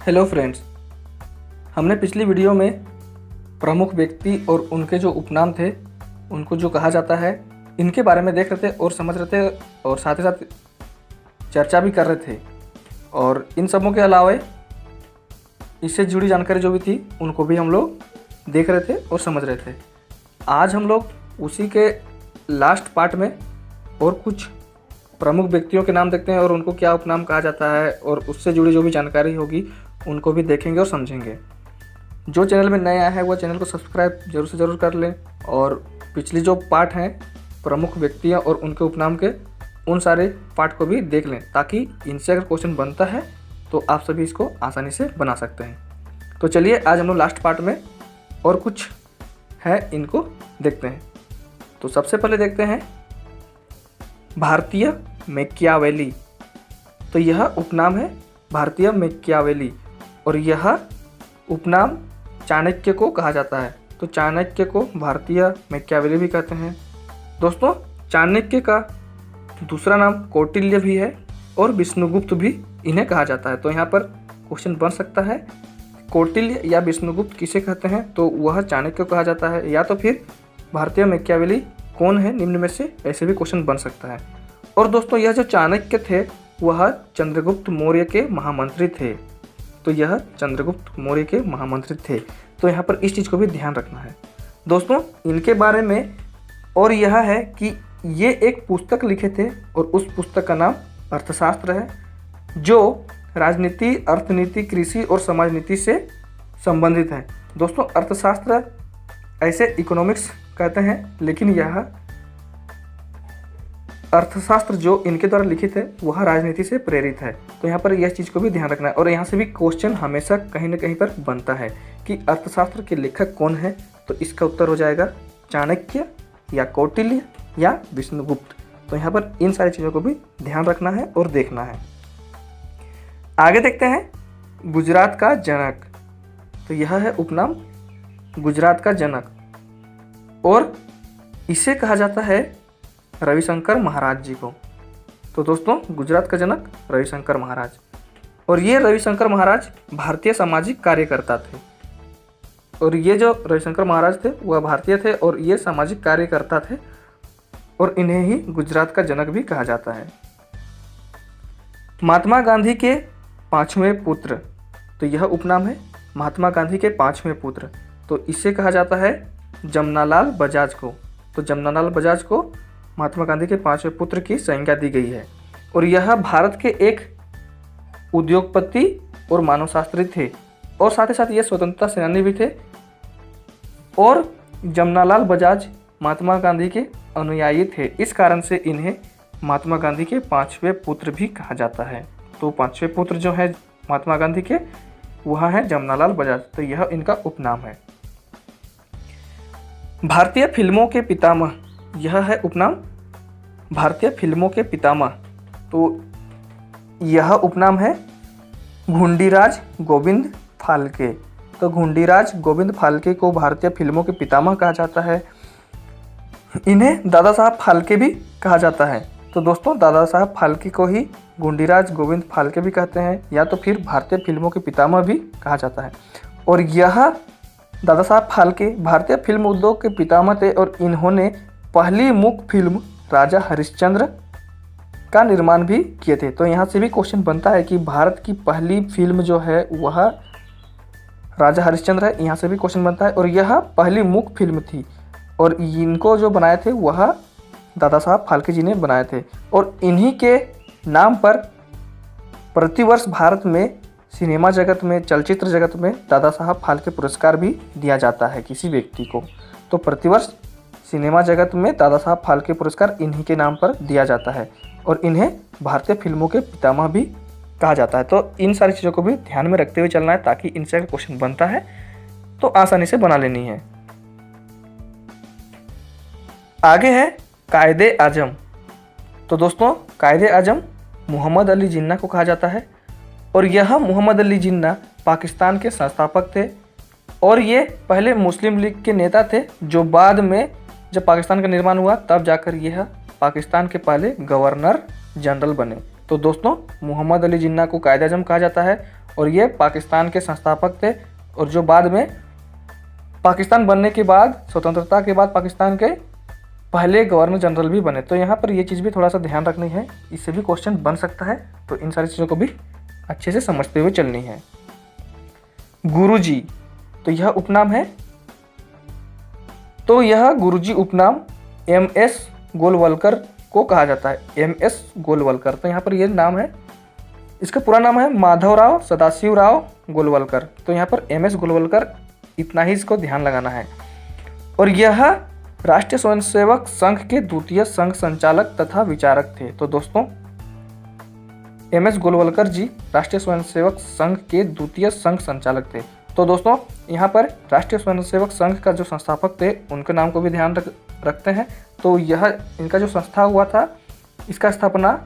Hello friends, हमने पिछली video में प्रमुख व्यक्ति और उनके जो उपनाम थे, उनको जो कहा जाता है, इनके बारे में देख रहे थे और समझ रहे थे और साथ ही साथ चर्चा भी कर रहे थे। और इन सबों के अलावा इससे जुड़ी जानकारी जो भी थी उनको भी हम लोग देख रहे थे और समझ रहे थे। आज हम लोग उसी के लास्ट पार्ट में और कुछ प्रमुख व्यक्तियों के नाम देखते हैं और उनको क्या उपनाम कहा जाता है और उससे जुड़ी जो भी जानकारी होगी उनको भी देखेंगे और समझेंगे। जो चैनल में नए आया है वह चैनल को सब्सक्राइब जरूर से ज़रूर कर लें और पिछली जो पार्ट हैं प्रमुख व्यक्तियाँ और उनके उपनाम के, उन सारे पार्ट को भी देख लें ताकि इनसे अगर क्वेश्चन बनता है तो आप सभी इसको आसानी से बना सकते हैं। तो चलिए आज हम लोग लास्ट पार्ट में और कुछ है इनको देखते हैं। तो सबसे पहले देखते हैं भारतीय मैकियावेली। तो यह उपनाम है भारतीय मैकियावेली और यह उपनाम चाणक्य को कहा जाता है। तो चाणक्य को भारतीय मैकियावेली भी कहते हैं। दोस्तों, चाणक्य का दूसरा नाम कौटिल्य भी है और विष्णुगुप्त भी इन्हें कहा जाता है। तो यहाँ पर क्वेश्चन बन सकता है कौटिल्य या विष्णुगुप्त किसे कहते हैं, तो वह चाणक्य को कहा जाता है, या तो फिर भारतीय मैकियावेली कौन है निम्न में से, ऐसे भी क्वेश्चन बन सकता है। और दोस्तों, यह जो चाणक्य थे वह चंद्रगुप्त मौर्य के महामंत्री थे। तो यह चंद्रगुप्त मौर्य के महामंत्री थे। तो यहाँ पर इस चीज़ को भी ध्यान रखना है दोस्तों इनके बारे में। और यह है कि ये एक पुस्तक लिखे थे और उस पुस्तक का नाम अर्थशास्त्र है, जो राजनीति, अर्थनीति, कृषि और समाज नीति से संबंधित है। दोस्तों, अर्थशास्त्र ऐसे इकोनॉमिक्स कहते हैं, लेकिन यह अर्थशास्त्र जो इनके द्वारा लिखित है वह राजनीति से प्रेरित है। तो यहाँ पर यह चीज़ को भी ध्यान रखना है। और यहाँ से भी क्वेश्चन हमेशा कहीं ना कहीं पर बनता है कि अर्थशास्त्र के लेखक कौन है, तो इसका उत्तर हो जाएगा चाणक्य या कौटिल्य या विष्णुगुप्त। तो यहाँ पर इन सारी चीज़ों को भी ध्यान रखना है और देखना है। आगे देखते हैं गुजरात का जनक। तो यह है उपनाम गुजरात का जनक और इसे कहा जाता है रविशंकर महाराज जी को। तो दोस्तों, गुजरात का जनक रविशंकर महाराज, और ये रविशंकर महाराज भारतीय सामाजिक कार्यकर्ता थे। और ये जो रविशंकर महाराज थे वह भारतीय थे और ये सामाजिक कार्यकर्ता थे और इन्हें ही गुजरात का जनक भी कहा जाता है। महात्मा गांधी के 5वें पुत्र। तो यह उपनाम है महात्मा गांधी के 5वें पुत्र। तो इसे कहा जाता है जमनालाल बजाज को। तो जमनालाल बजाज को महात्मा गांधी के 5वें पुत्र की संज्ञा दी गई है। और यह भारत के एक उद्योगपति और मानवशास्त्री थे और साथ ही साथ ये स्वतंत्रता सेनानी भी थे। और जमनालाल बजाज महात्मा गांधी के अनुयायी थे, इस कारण से इन्हें महात्मा गांधी के 5वें पुत्र भी कहा जाता है। तो 5वें पुत्र जो है महात्मा गांधी के, वह है जमनालाल बजाज। तो यह इनका उपनाम है। भारतीय फिल्मों के पितामह, यह है उपनाम भारतीय फिल्मों के पितामह। तो यह उपनाम है घुंडीराज गोविंद फाल्के। तो घुंडीराज गोविंद फाल्के को भारतीय फिल्मों के पितामह कहा जाता है। इन्हें दादा साहब फाल्के भी कहा जाता है। तो दोस्तों, दादा साहब फाल्के को ही घुंडीराज गोविंद फाल्के भी कहते हैं, या तो फिर भारतीय फिल्मों के पितामह भी कहा जाता है। और यह दादा साहब फाल्के भारतीय फिल्म उद्योग के पितामह थे और इन्होंने पहली मुख्य फिल्म राजा हरिश्चंद्र का निर्माण भी किए थे। तो यहाँ से भी क्वेश्चन बनता है कि भारत की पहली फिल्म जो है वह राजा हरिश्चंद्र है। यहाँ से भी क्वेश्चन बनता है और यह पहली मुख्य फिल्म थी और इनको जो बनाए थे वह दादा साहब फाल्के जी ने बनाए थे। और इन्हीं के नाम पर प्रतिवर्ष भारत में सिनेमा जगत में, चलचित्र जगत में दादा साहब फाल्के पुरस्कार भी दिया जाता है किसी व्यक्ति को। तो प्रतिवर्ष सिनेमा जगत में दादा साहब फाल्के पुरस्कार इन्हीं के नाम पर दिया जाता है और इन्हें भारतीय फिल्मों के पितामह भी कहा जाता है। तो इन सारी चीज़ों को भी ध्यान में रखते हुए चलना है ताकि इनसे अगर क्वेश्चन बनता है तो आसानी से बना लेनी है। आगे है कायदे आजम। तो दोस्तों, कायदे आजम मोहम्मद अली जिन्ना को कहा जाता है और यह मोहम्मद अली जिन्ना पाकिस्तान के संस्थापक थे और ये पहले मुस्लिम लीग के नेता थे, जो बाद में जब पाकिस्तान का निर्माण हुआ तब जाकर यह पाकिस्तान के पहले गवर्नर जनरल बने। तो दोस्तों, मोहम्मद अली जिन्ना को कायदे आजम कहा जाता है और ये पाकिस्तान के संस्थापक थे, और जो बाद में पाकिस्तान बनने के बाद, स्वतंत्रता के बाद पाकिस्तान के पहले गवर्नर जनरल भी बने। तो यहाँ पर ये चीज़ भी थोड़ा सा ध्यान रखनी है, इससे भी क्वेश्चन बन सकता है, तो इन सारी चीज़ों को भी अच्छे से समझते हुए चलनी है। गुरुजी, तो यह उपनाम है, तो यह गुरुजी उपनाम MS गोलवलकर को कहा जाता है। MS गोलवलकर, तो यहाँ पर ये नाम है, इसका पूरा नाम है माधवराव सदाशिवराव गोलवलकर। तो यहाँ पर MS गोलवलकर, इतना ही इसको ध्यान लगाना है। और यह राष्ट्रीय स्वयंसेवक संघ के द्वितीय संघ संचालक तथा विचारक थे। तो दोस्तों MS गोलवलकर जी राष्ट्रीय स्वयंसेवक संघ के द्वितीय संघ संचालक थे। तो दोस्तों यहाँ पर राष्ट्रीय स्वयंसेवक संघ का जो संस्थापक थे उनके नाम को भी ध्यान रखते हैं। तो यह इनका जो संस्था हुआ था, इसका स्थापना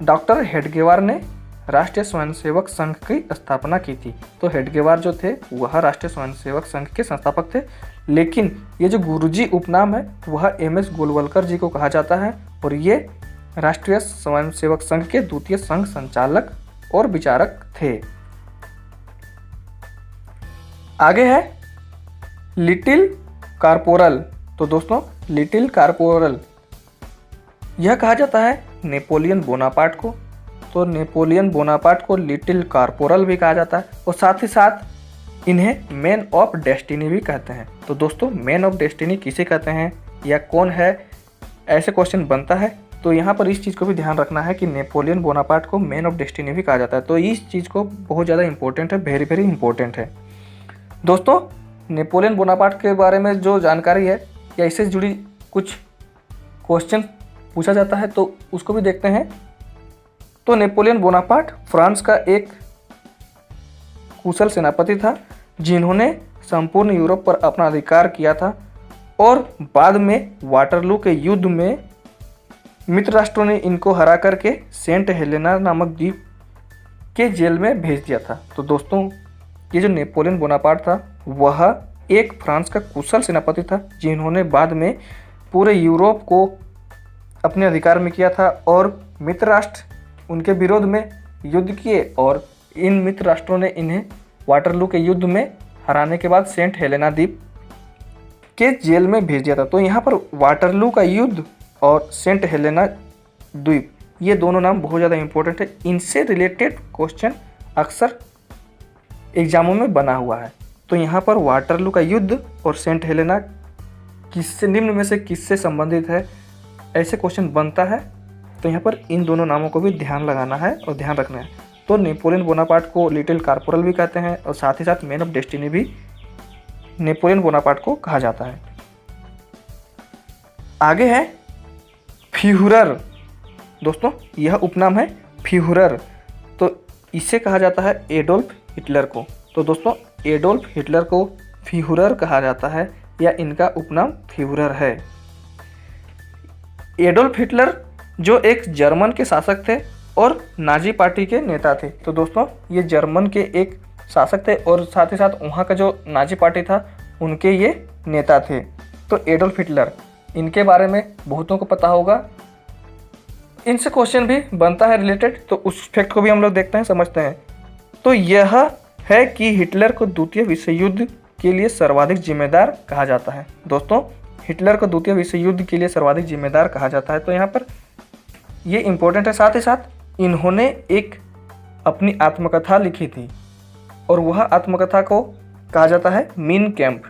डॉक्टर हेडगेवार ने राष्ट्रीय स्वयंसेवक संघ की स्थापना की थी। तो हेडगेवार जो थे वह राष्ट्रीय स्वयंसेवक संघ के संस्थापक थे, लेकिन ये जो गुरुजी उपनाम है वह MS गोलवलकर जी को कहा जाता है, और ये राष्ट्रीय स्वयंसेवक संघ के द्वितीय संघ संचालक और विचारक थे। आगे है लिटिल कारपोरल। तो दोस्तों लिटिल कारपोरल यह कहा जाता है नेपोलियन बोनापार्ट को। तो नेपोलियन बोनापार्ट को लिटिल कारपोरल भी कहा जाता है, और साथ ही साथ इन्हें मैन ऑफ डेस्टिनी भी कहते हैं। तो दोस्तों मैन ऑफ डेस्टिनी किसे कहते हैं या कौन है, ऐसे क्वेश्चन बनता है। तो यहाँ पर इस चीज़ को भी ध्यान रखना है कि नेपोलियन बोनापार्ट को मैन ऑफ डेस्टिनी भी कहा जाता है। तो इस चीज़ को बहुत ज़्यादा इंपॉर्टेंट है, वेरी वेरी इंपॉर्टेंट है। दोस्तों नेपोलियन बोनापार्ट के बारे में जो जानकारी है या इससे जुड़ी कुछ क्वेश्चन पूछा जाता है, तो उसको भी देखते हैं। तो नेपोलियन बोनापार्ट फ्रांस का एक कुशल सेनापति था, जिन्होंने संपूर्ण यूरोप पर अपना अधिकार किया था, और बाद में वाटरलू के युद्ध में मित्र राष्ट्रों ने इनको हरा करके सेंट हेलेना नामक द्वीप के जेल में भेज दिया था। तो दोस्तों ये जो नेपोलियन बोनापार्ट था वह एक फ्रांस का कुशल सेनापति था, जिन्होंने बाद में पूरे यूरोप को अपने अधिकार में किया था, और मित्र राष्ट्र उनके विरोध में युद्ध किए, और इन मित्र राष्ट्रों ने इन्हें वाटरलू के युद्ध में हराने के बाद सेंट हेलेना द्वीप के जेल में भेज दिया था। तो यहाँ पर वाटरलू का युद्ध और सेंट हेलेना द्वीप, ये दोनों नाम बहुत ज़्यादा इंपॉर्टेंट है। इनसे रिलेटेड क्वेश्चन अक्सर एग्जामों में बना हुआ है। तो यहाँ पर वाटरलू का युद्ध और सेंट हेलेना किससे, निम्न में से किससे संबंधित है, ऐसे क्वेश्चन बनता है। तो यहाँ पर इन दोनों नामों को भी ध्यान लगाना है और ध्यान रखना है। तो नेपोलियन बोनापार्ट को लिटिल कारपोरल भी कहते हैं, और साथ ही साथ मैन ऑफ डेस्टिनी भी नेपोलियन बोनापार्ट को कहा जाता है। आगे है फ्यूहरर। दोस्तों यह उपनाम है फ्यूहरर, तो इसे कहा जाता है एडोल्फ हिटलर को। तो दोस्तों एडोल्फ हिटलर को फ्यूहरर कहा जाता है, या इनका उपनाम फ्यूहरर है। एडोल्फ हिटलर जो एक जर्मन के शासक थे और नाजी पार्टी के नेता थे। तो दोस्तों ये जर्मन के एक शासक थे, और साथ ही साथ वहाँ का जो नाजी पार्टी था उनके ये नेता थे। तो एडोल्फ हिटलर, इनके बारे में बहुतों को पता होगा, इनसे क्वेश्चन भी बनता है रिलेटेड। तो उस फैक्ट को भी हम लोग देखते हैं, समझते हैं। तो यह है कि हिटलर को द्वितीय विश्व युद्ध के लिए सर्वाधिक जिम्मेदार कहा जाता है। दोस्तों हिटलर को द्वितीय विश्व युद्ध के लिए सर्वाधिक जिम्मेदार कहा जाता है। तो यहाँ पर ये इम्पोर्टेंट है। साथ ही साथ इन्होंने एक अपनी आत्मकथा लिखी थी, और वह आत्मकथा को कहा जाता है मीन कैंप।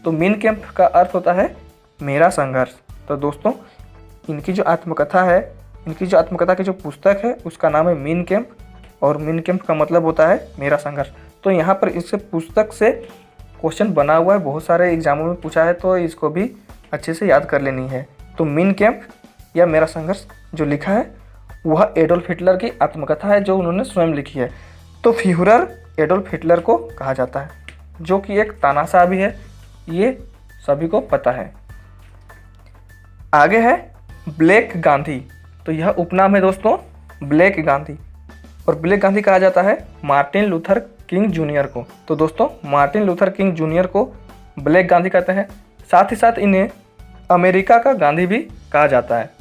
तो मीन कैंप का अर्थ होता है मेरा संघर्ष। तो दोस्तों इनकी जो आत्मकथा है, इनकी जो आत्मकथा की जो पुस्तक है उसका नाम है मीन कैंप, और मीन कैंप का मतलब होता है मेरा संघर्ष। तो यहाँ पर इस पुस्तक से क्वेश्चन बना हुआ है, बहुत सारे एग्जामों में पूछा है, तो इसको भी अच्छे से याद कर लेनी है। तो मीन कैंप या मेरा संघर्ष जो लिखा है वह एडोल्फ हिटलर की आत्मकथा है, जो उन्होंने स्वयं लिखी है। तो फ्यूहरर एडोल्फ हिटलर को कहा जाता है, जो कि एक तानाशाह भी है, ये सभी को पता है। आगे है ब्लैक गांधी। तो यह उपनाम है दोस्तों ब्लैक गांधी, और ब्लैक गांधी कहा जाता है मार्टिन लूथर किंग जूनियर को। तो दोस्तों मार्टिन लूथर किंग जूनियर को ब्लैक गांधी कहते हैं। साथ ही साथ इन्हें अमेरिका का गांधी भी कहा जाता है।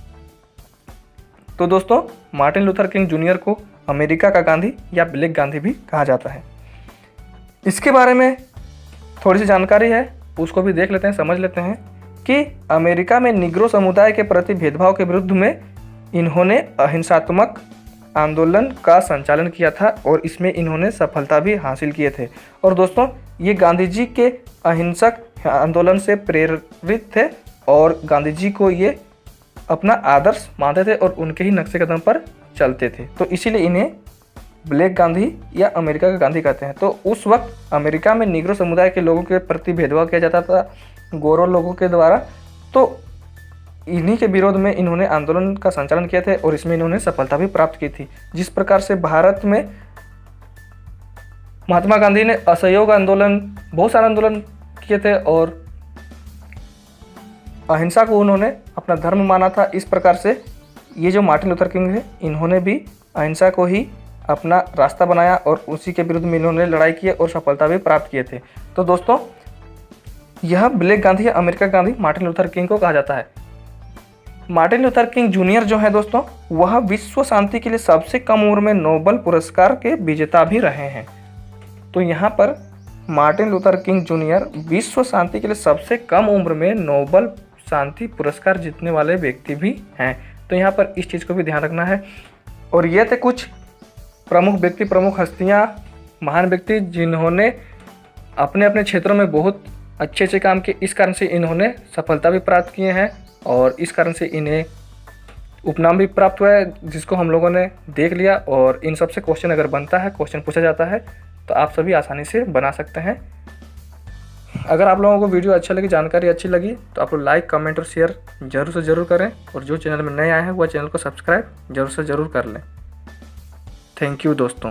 तो दोस्तों मार्टिन लूथर किंग जूनियर को अमेरिका का गांधी या ब्लैक गांधी भी कहा जाता है। इसके बारे में थोड़ी सी जानकारी है, उसको भी देख लेते हैं, समझ लेते हैं कि अमेरिका में निग्रो समुदाय के प्रति भेदभाव के विरुद्ध में इन्होंने अहिंसात्मक आंदोलन का संचालन किया था और इसमें इन्होंने सफलता भी हासिल किए थे। और दोस्तों, ये गांधी जी के अहिंसक आंदोलन से प्रेरित थे और गांधी जी को ये अपना आदर्श मानते थे और उनके ही नक्शे कदम पर चलते थे, तो इसीलिए इन्हें ब्लैक गांधी या अमेरिका का गांधी कहते हैं। तो उस वक्त अमेरिका में निग्रो समुदाय के लोगों के प्रति भेदभाव किया जाता था गोरों लोगों के द्वारा, तो इन्हीं के विरोध में इन्होंने आंदोलन का संचालन किए थे और इसमें इन्होंने सफलता भी प्राप्त की थी। जिस प्रकार से भारत में महात्मा गांधी ने असहयोग आंदोलन, बहुत सारे आंदोलन किए थे और अहिंसा को उन्होंने अपना धर्म माना था, इस प्रकार से ये जो मार्टिन लूथर किंग है, इन्होंने भी अहिंसा को ही अपना रास्ता बनाया और उसी के विरुद्ध में इन्होंने लड़ाई की और सफलता भी प्राप्त किए थे। तो दोस्तों, यह ब्लैक गांधी या America Gandhi Martin Luther king को कहा जाता है। मार्टिन लूथर किंग जूनियर जो है दोस्तों, वह विश्व शांति के लिए सबसे कम उम्र में नोबेल पुरस्कार के विजेता भी रहे हैं। तो यहाँ पर मार्टिन लूथर किंग जूनियर विश्व शांति के लिए सबसे कम उम्र में नोबेल शांति पुरस्कार जीतने वाले व्यक्ति भी हैं। तो यहाँ पर इस चीज़ को भी ध्यान रखना है। और ये थे कुछ प्रमुख व्यक्ति, प्रमुख हस्तियाँ, महान व्यक्ति जिन्होंने अपने अपने क्षेत्रों में बहुत अच्छे अच्छे काम किए। इस कारण से इन्होंने सफलता भी प्राप्त किए हैं और इस कारण से इन्हें उपनाम भी प्राप्त हुआ है, जिसको हम लोगों ने देख लिया। और इन सब से क्वेश्चन अगर बनता है, क्वेश्चन पूछा जाता है, तो आप सभी आसानी से बना सकते हैं। अगर आप लोगों को वीडियो अच्छा लगी, जानकारी अच्छी लगी, तो आप लोग लाइक, कमेंट और शेयर जरूर से ज़रूर करें। और जो चैनल में नए आए हैं वह चैनल को सब्सक्राइब जरूर से ज़रूर कर लें। थैंक यू दोस्तों।